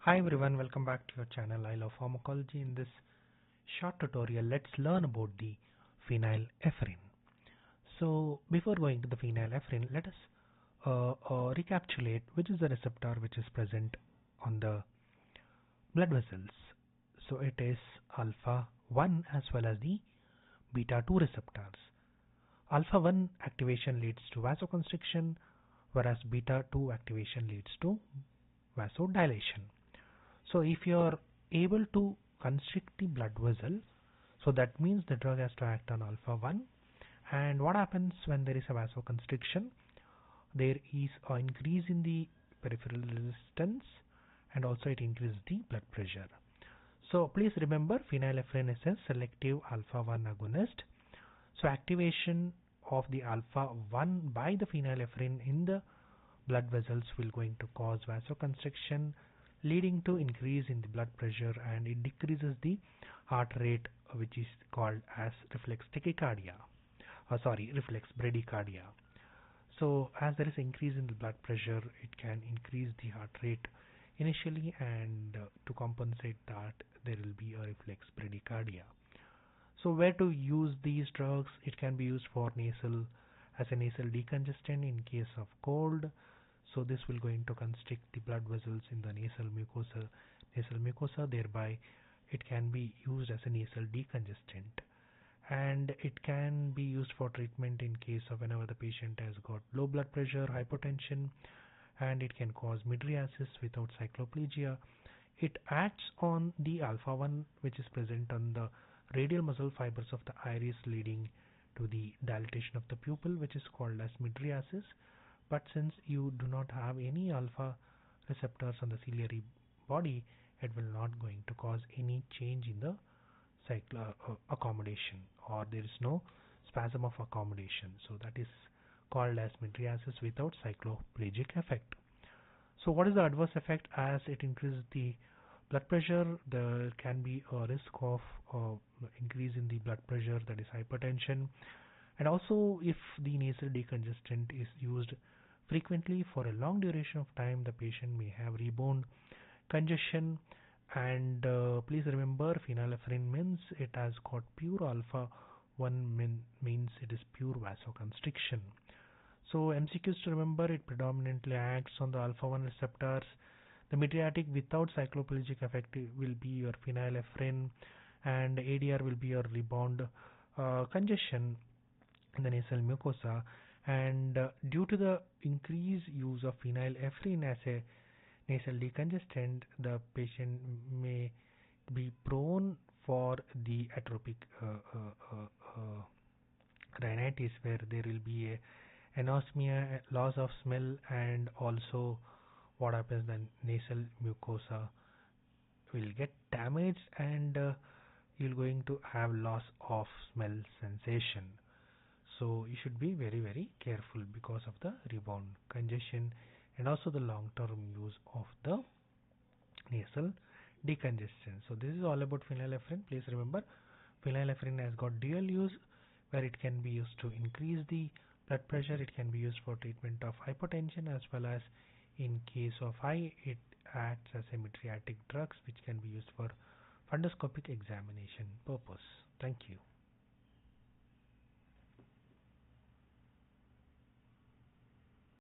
Hi everyone, welcome back to your channel I Love Pharmacology. In this short tutorial, let's learn about the phenylephrine. So before going to the phenylephrine, let us recapitulate which is the receptor which is present on the blood vessels. So it is alpha 1 as well as the beta 2 receptors. Alpha 1 activation leads to vasoconstriction, whereas beta 2 activation leads to vasodilation. So if you are able to constrict the blood vessel, so that means the drug has to act on alpha 1. And what happens when there is a vasoconstriction? There is an increase in the peripheral resistance, and also it increases the blood pressure. So please remember, phenylephrine is a selective alpha 1 agonist. So activation of the alpha 1 by the phenylephrine in the blood vessels will going to cause vasoconstriction, leading to increase in the blood pressure, and it decreases the heart rate, which is called as reflex bradycardia. So as there is increase in the blood pressure, it can increase the heart rate initially, and to compensate that there will be a reflex bradycardia. So where to use these drugs? It can be used for nasal as a nasal decongestant in case of cold. So this will going to constrict the blood vessels in the nasal mucosa. Thereby it can be used as a nasal decongestant, and it can be used for treatment in case of whenever the patient has got low blood pressure, hypotension, and it can cause mydriasis without cycloplegia. It acts on the alpha 1 which is present on the radial muscle fibers of the iris, leading to the dilatation of the pupil, which is called as mydriasis. But since you do not have any alpha receptors on the ciliary body, it will not going to cause any change in the accommodation, or there is no spasm of accommodation. So that is called as mydriasis without cycloplegic effect. So what is the adverse effect? As it increases the blood pressure, there can be a risk of increase in the blood pressure, that is hypertension. And also, if the nasal decongestant is used frequently for a long duration of time, the patient may have rebound congestion. And please remember, phenylephrine means it has got pure alpha 1 means it is pure vasoconstriction. So MCQs to remember, it predominantly acts on the alpha 1 receptors. The mydriatic without cycloplegic effect will be your phenylephrine, and ADR will be your rebound congestion in the nasal mucosa. And due to the increased use of phenylephrine as a nasal decongestant, the patient may be prone for the atropic rhinitis, where there will be a anosmia, loss of smell, and also what happens, the nasal mucosa will get damaged, and you're going to have loss of smell sensation. So you should be very careful because of the rebound congestion and also the long-term use of the nasal decongestant. So this is all about phenylephrine. Please remember, phenylephrine has got dual use, where it can be used to increase the blood pressure. It can be used for treatment of hypertension, as well as in case of eye, it acts as a mydriatic drugs which can be used for fundoscopic examination purpose. Thank you.